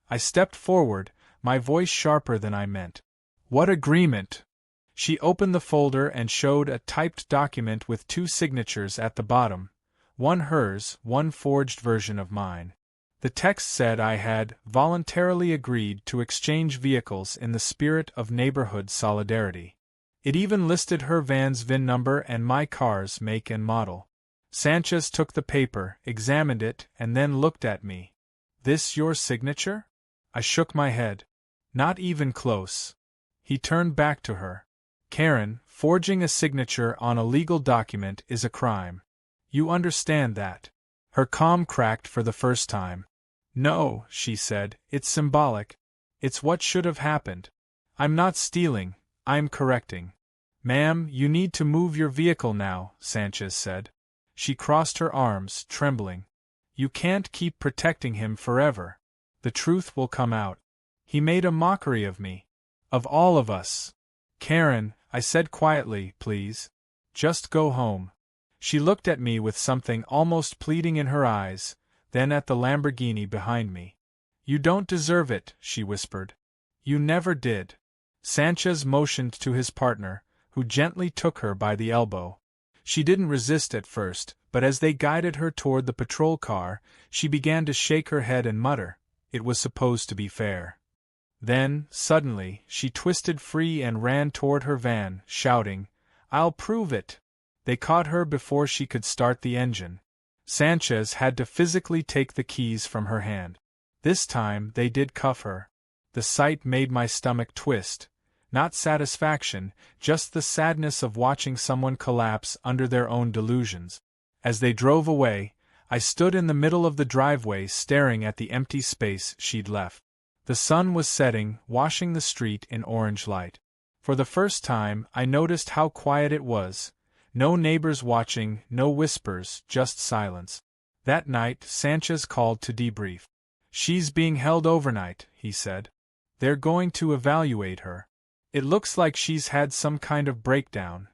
I stepped forward, my voice sharper than I meant. "What agreement?" She opened the folder and showed a typed document with 2 signatures at the bottom, one hers, one forged version of mine. The text said I had voluntarily agreed to exchange vehicles in the spirit of neighborhood solidarity. It even listed her van's VIN number and my car's make and model. Sanchez took the paper, examined it, and then looked at me. "This your signature?" I shook my head. "Not even close." He turned back to her. "Karen, forging a signature on a legal document is a crime. You understand that?" Her calm cracked for the first time. "No," she said, "it's symbolic. It's what should have happened. I'm not stealing, I'm correcting." "Ma'am, you need to move your vehicle now," Sanchez said. She crossed her arms, trembling. "You can't keep protecting him forever. The truth will come out. He made a mockery of me. Of all of us." "Karen," I said quietly, "please. Just go home." She looked at me with something almost pleading in her eyes, then at the Lamborghini behind me. "You don't deserve it," she whispered. "You never did." Sanchez motioned to his partner, who gently took her by the elbow. She didn't resist at first, but as they guided her toward the patrol car, she began to shake her head and mutter, "It was supposed to be fair." Then, suddenly, she twisted free and ran toward her van, shouting, "I'll prove it!" They caught her before she could start the engine. Sanchez had to physically take the keys from her hand. This time they did cuff her. The sight made my stomach twist. Not satisfaction, just the sadness of watching someone collapse under their own delusions. As they drove away, I stood in the middle of the driveway staring at the empty space she'd left. The sun was setting, washing the street in orange light. For the first time, I noticed how quiet it was. No neighbors watching, no whispers, just silence. That night, Sanchez called to debrief. "She's being held overnight," he said. "They're going to evaluate her. It looks like she's had some kind of breakdown."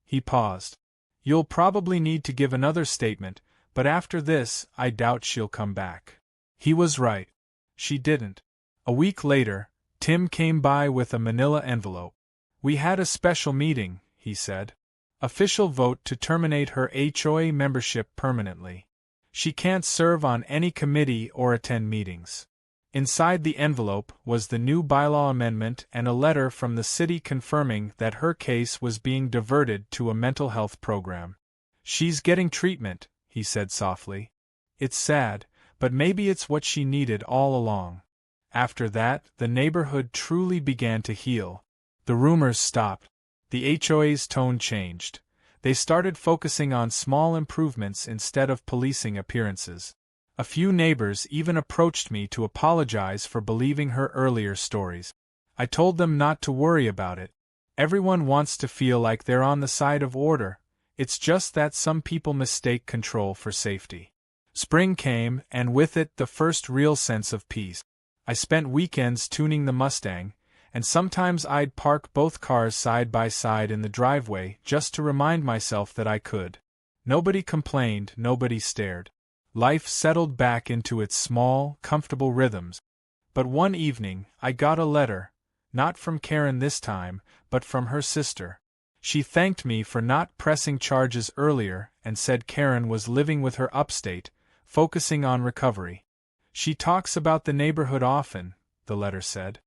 He paused. "You'll probably need to give another statement, but after this, I doubt she'll come back." He was right. She didn't. A week later, Tim came by with a manila envelope. "We had a special meeting," he said. "Official vote to terminate her HOA membership permanently. She can't serve on any committee or attend meetings." Inside the envelope was the new bylaw amendment and a letter from the city confirming that her case was being diverted to a mental health program. "She's getting treatment," he said softly. "It's sad, but maybe it's what she needed all along." After that, the neighborhood truly began to heal. The rumors stopped. The HOA's tone changed. They started focusing on small improvements instead of policing appearances. A few neighbors even approached me to apologize for believing her earlier stories. I told them not to worry about it. Everyone wants to feel like they're on the side of order, it's just that some people mistake control for safety. Spring came, and with it the first real sense of peace. I spent weekends tuning the Mustang, and sometimes I'd park both cars side by side in the driveway just to remind myself that I could. Nobody complained, nobody stared. Life settled back into its small, comfortable rhythms. But one evening, I got a letter, not from Karen this time, but from her sister. She thanked me for not pressing charges earlier and said Karen was living with her upstate, focusing on recovery. She talks about the neighborhood often, the letter said.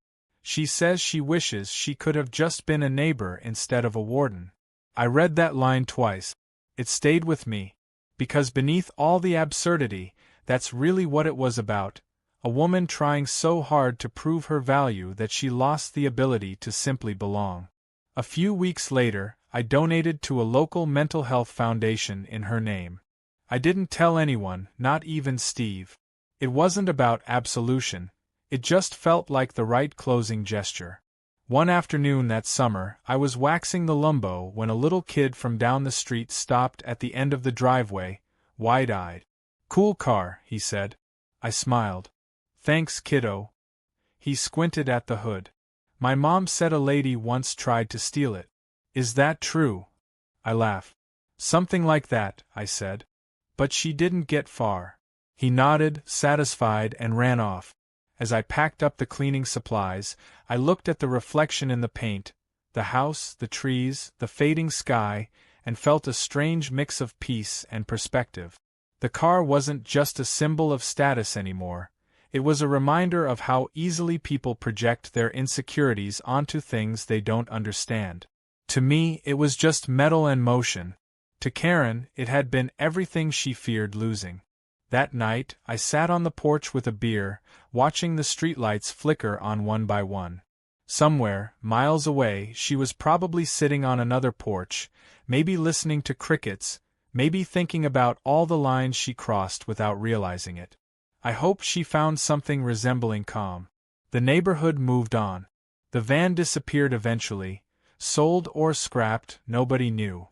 She says she wishes she could have just been a neighbor instead of a warden. I read that line twice. It stayed with me. Because beneath all the absurdity, that's really what it was about, a woman trying so hard to prove her value that she lost the ability to simply belong. A few weeks later, I donated to a local mental health foundation in her name. I didn't tell anyone, not even Steve. It wasn't about absolution, it just felt like the right closing gesture. One afternoon that summer, I was waxing the Lumbo when a little kid from down the street stopped at the end of the driveway, wide-eyed. "Cool car," he said. I smiled. "Thanks, kiddo." He squinted at the hood. "My mom said a lady once tried to steal it. Is that true?" I laughed. "Something like that," I said. "But she didn't get far." He nodded, satisfied, and ran off. As I packed up the cleaning supplies, I looked at the reflection in the paint, the house, the trees, the fading sky, and felt a strange mix of peace and perspective. The car wasn't just a symbol of status anymore. It was a reminder of how easily people project their insecurities onto things they don't understand. To me, it was just metal and motion. To Karen, it had been everything she feared losing. That night, I sat on the porch with a beer, watching the streetlights flicker on one by one. Somewhere, miles away, she was probably sitting on another porch, maybe listening to crickets, maybe thinking about all the lines she crossed without realizing it. I hoped she found something resembling calm. The neighborhood moved on. The van disappeared eventually, sold or scrapped, nobody knew.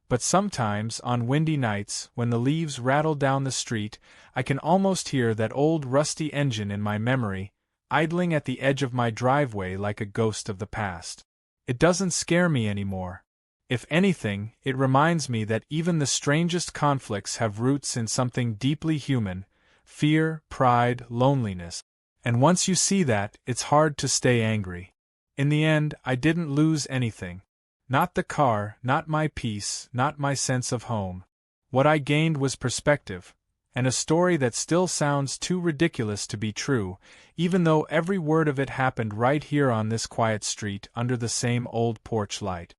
But sometimes, on windy nights, when the leaves rattle down the street, I can almost hear that old rusty engine in my memory, idling at the edge of my driveway like a ghost of the past. It doesn't scare me anymore. If anything, it reminds me that even the strangest conflicts have roots in something deeply human: fear, pride, loneliness. And once you see that, it's hard to stay angry. In the end, I didn't lose anything. Not the car, not my peace, not my sense of home. What I gained was perspective, and a story that still sounds too ridiculous to be true, even though every word of it happened right here on this quiet street under the same old porch light.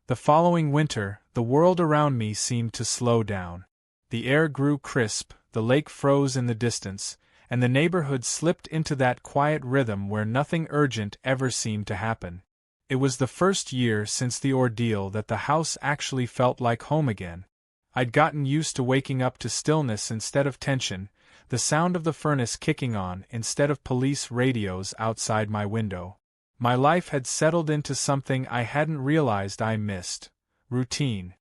The following winter, the world around me seemed to slow down. The air grew crisp, the lake froze in the distance, and the neighborhood slipped into that quiet rhythm where nothing urgent ever seemed to happen. It was the first year since the ordeal that the house actually felt like home again. I'd gotten used to waking up to stillness instead of tension, the sound of the furnace kicking on instead of police radios outside my window. My life had settled into something I hadn't realized I missed: routine.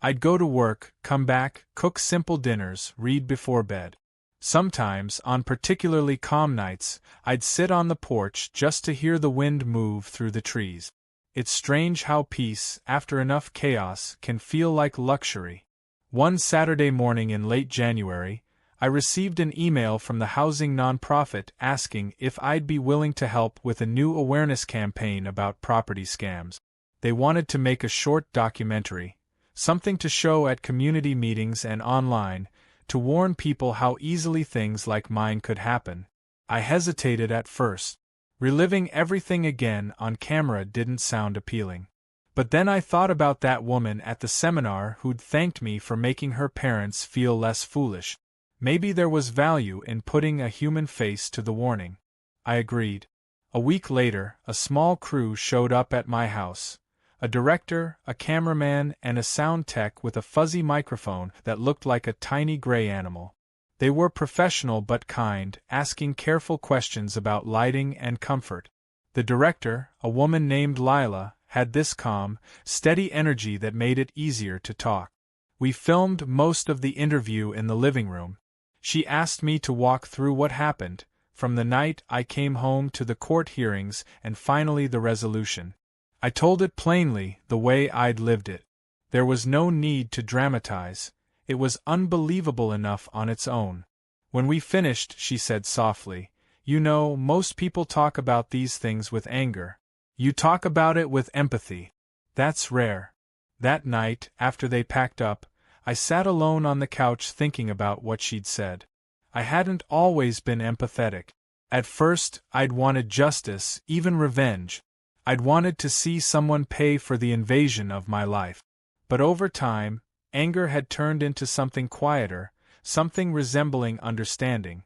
I'd go to work, come back, cook simple dinners, read before bed. Sometimes, on particularly calm nights, I'd sit on the porch just to hear the wind move through the trees. It's strange how peace, after enough chaos, can feel like luxury. One Saturday morning in late January, I received an email from the housing nonprofit asking if I'd be willing to help with a new awareness campaign about property scams. They wanted to make a short documentary, something to show at community meetings and online, to warn people how easily things like mine could happen. I hesitated at first. Reliving everything again on camera didn't sound appealing. But then I thought about that woman at the seminar who'd thanked me for making her parents feel less foolish. Maybe there was value in putting a human face to the warning. I agreed. A week later, a small crew showed up at my house. A director, a cameraman, and a sound tech with a fuzzy microphone that looked like a tiny gray animal. They were professional but kind, asking careful questions about lighting and comfort. The director, a woman named Lila, had this calm, steady energy that made it easier to talk. We filmed most of the interview in the living room. She asked me to walk through what happened, from the night I came home to the court hearings and finally the resolution. I told it plainly, the way I'd lived it. There was no need to dramatize. It was unbelievable enough on its own. When we finished, she said softly, "You know, most people talk about these things with anger. You talk about it with empathy. That's rare." That night, after they packed up, I sat alone on the couch thinking about what she'd said. I hadn't always been empathetic. At first, I'd wanted justice, even revenge. I'd wanted to see someone pay for the invasion of my life. But over time, anger had turned into something quieter, something resembling understanding.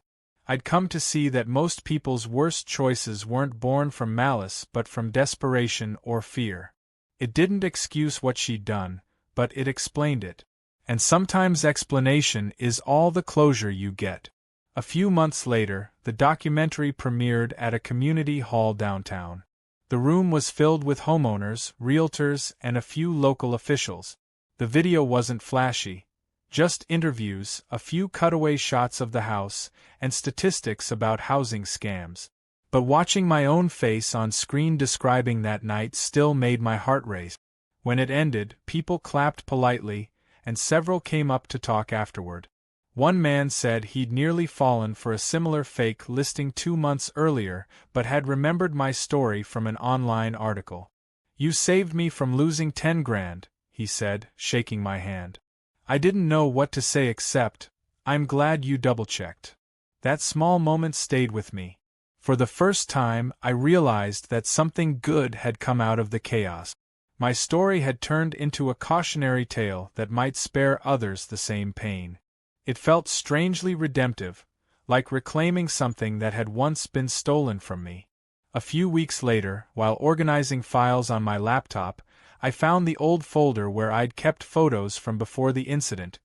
I'd come to see that most people's worst choices weren't born from malice but from desperation or fear. It didn't excuse what she'd done, but it explained it. And sometimes explanation is all the closure you get. A few months later, the documentary premiered at a community hall downtown. The room was filled with homeowners, realtors, and a few local officials. The video wasn't flashy. Just interviews, a few cutaway shots of the house, and statistics about housing scams. But watching my own face on screen describing that night still made my heart race. When it ended, people clapped politely, and several came up to talk afterward. One man said he'd nearly fallen for a similar fake listing 2 months earlier, but had remembered my story from an online article. "You saved me from losing 10 grand, he said, shaking my hand. I didn't know what to say except, "I'm glad you double-checked." That small moment stayed with me. For the first time, I realized that something good had come out of the chaos. My story had turned into a cautionary tale that might spare others the same pain. It felt strangely redemptive, like reclaiming something that had once been stolen from me. A few weeks later, while organizing files on my laptop, I found the old folder where I'd kept photos from before the incident.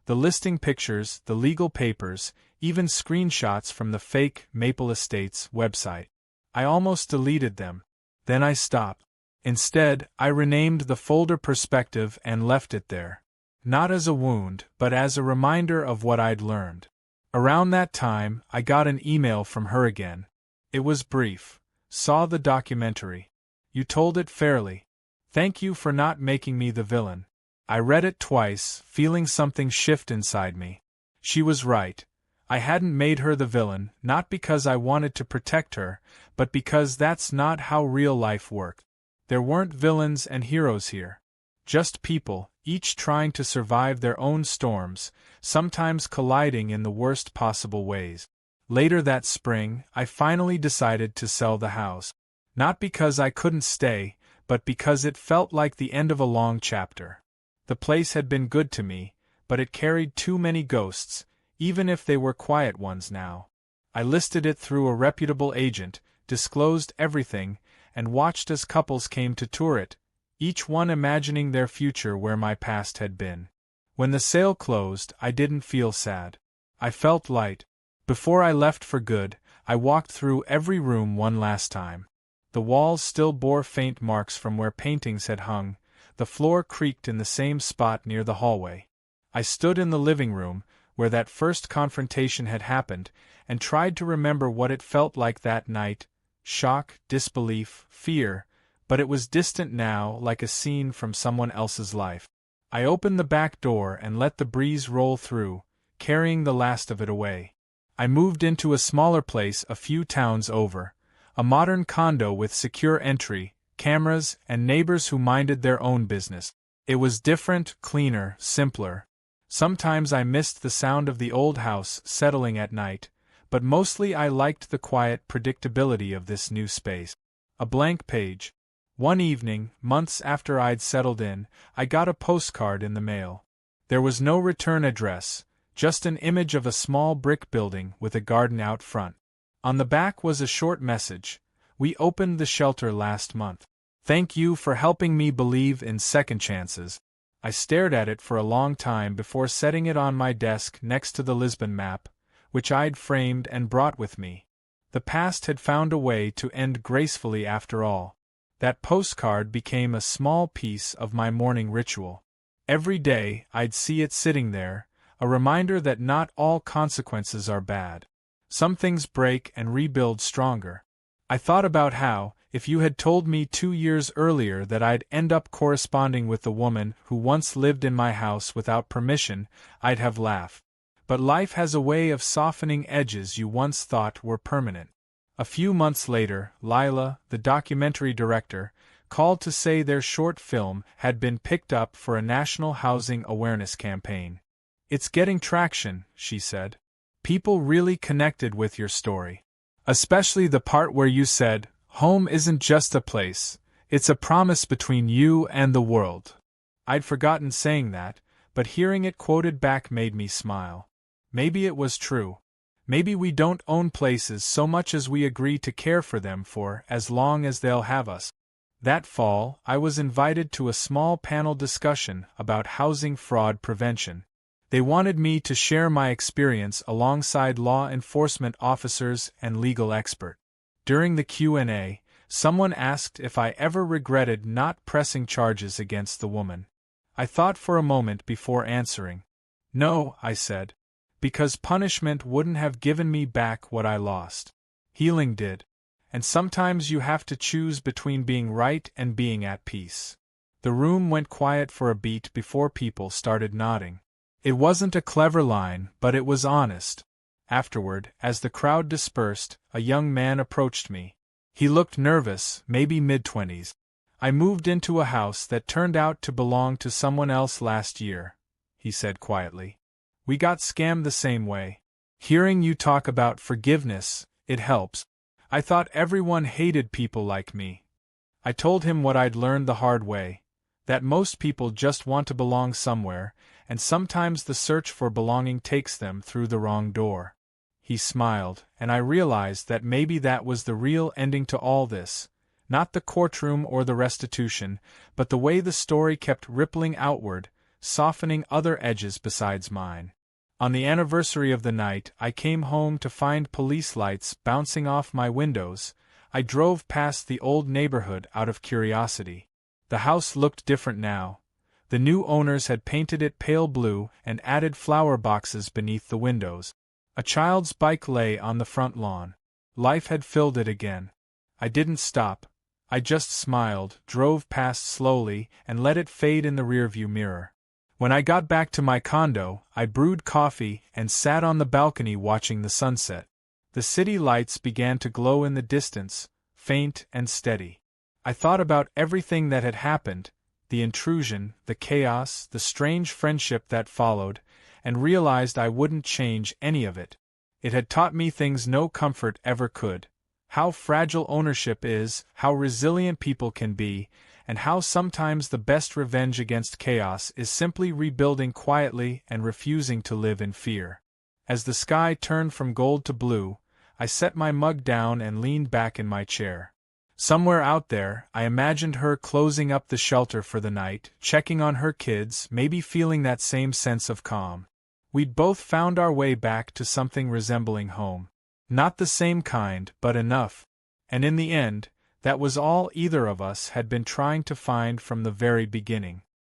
The listing pictures, the legal papers, even screenshots from the fake Maple Estates website. I almost deleted them. Then I stopped. Instead, I renamed the folder Perspective and left it there. Not as a wound, but as a reminder of what I'd learned. Around that time, I got an email from her again. It was brief. "Saw the documentary. You told it fairly. Thank you for not making me the villain." I read it twice, feeling something shift inside me. She was right. I hadn't made her the villain, not because I wanted to protect her, but because that's not how real life worked. There weren't villains and heroes here. Just people, each trying to survive their own storms, sometimes colliding in the worst possible ways. Later that spring, I finally decided to sell the house. Not because I couldn't stay, but because it felt like the end of a long chapter. The place had been good to me, but it carried too many ghosts, even if they were quiet ones now. I listed it through a reputable agent, disclosed everything, and watched as couples came to tour it, each one imagining their future where my past had been. When the sale closed, I didn't feel sad. I felt light. Before I left for good, I walked through every room one last time. The walls still bore faint marks from where paintings had hung, the floor creaked in the same spot near the hallway. I stood in the living room, where that first confrontation had happened, and tried to remember what it felt like that night. Shock, disbelief, fear, but it was distant now, like a scene from someone else's life. I opened the back door and let the breeze roll through, carrying the last of it away. I moved into a smaller place a few towns over, a modern condo with secure entry, cameras, and neighbors who minded their own business. It was different, cleaner, simpler. Sometimes I missed the sound of the old house settling at night, but mostly I liked the quiet predictability of this new space. A blank page. One evening, months after I'd settled in, I got a postcard in the mail. There was no return address, just an image of a small brick building with a garden out front. On the back was a short message: "We opened the shelter last month. Thank you for helping me believe in second chances." I stared at it for a long time before setting it on my desk next to the Lisbon map, which I'd framed and brought with me. The past had found a way to end gracefully after all. That postcard became a small piece of my morning ritual. Every day I'd see it sitting there, a reminder that not all consequences are bad. Some things break and rebuild stronger. I thought about how, if you had told me 2 years earlier that I'd end up corresponding with the woman who once lived in my house without permission, I'd have laughed. But life has a way of softening edges you once thought were permanent. A few months later, Lila, the documentary director, called to say their short film had been picked up for a national housing awareness campaign. "It's getting traction," she said. "People really connected with your story. Especially the part where you said, 'Home isn't just a place, it's a promise between you and the world.'" I'd forgotten saying that, but hearing it quoted back made me smile. Maybe it was true. Maybe we don't own places so much as we agree to care for them for as long as they'll have us. That fall, I was invited to a small panel discussion about housing fraud prevention. They wanted me to share my experience alongside law enforcement officers and legal experts. During the Q&A, someone asked if I ever regretted not pressing charges against the woman. I thought for a moment before answering. "No," I said. "Because punishment wouldn't have given me back what I lost. Healing did. And sometimes you have to choose between being right and being at peace." The room went quiet for a beat before people started nodding. It wasn't a clever line, but it was honest. Afterward, as the crowd dispersed, a young man approached me. He looked nervous, maybe mid-20s. "I moved into a house that turned out to belong to someone else last year," he said quietly. "We got scammed the same way. Hearing you talk about forgiveness, it helps. I thought everyone hated people like me." I told him what I'd learned the hard way, that most people just want to belong somewhere, and sometimes the search for belonging takes them through the wrong door. He smiled, and I realized that maybe that was the real ending to all this, not the courtroom or the restitution, but the way the story kept rippling outward, softening other edges besides mine. On the anniversary of the night I came home to find police lights bouncing off my windows. I drove past the old neighborhood out of curiosity. The house looked different now. The new owners had painted it pale blue and added flower boxes beneath the windows. A child's bike lay on the front lawn. Life had filled it again. I didn't stop. I just smiled, drove past slowly, and let it fade in the rearview mirror. When I got back to my condo, I brewed coffee and sat on the balcony watching the sunset. The city lights began to glow in the distance, faint and steady. I thought about everything that had happened, the intrusion, the chaos, the strange friendship that followed, and realized I wouldn't change any of it. It had taught me things no comfort ever could. How fragile ownership is, how resilient people can be, and how sometimes the best revenge against chaos is simply rebuilding quietly and refusing to live in fear. As the sky turned from gold to blue, I set my mug down and leaned back in my chair. Somewhere out there, I imagined her closing up the shelter for the night, checking on her kids, maybe feeling that same sense of calm. We'd both found our way back to something resembling home. Not the same kind, but enough. And in the end, that was all either of us had been trying to find from the very beginning.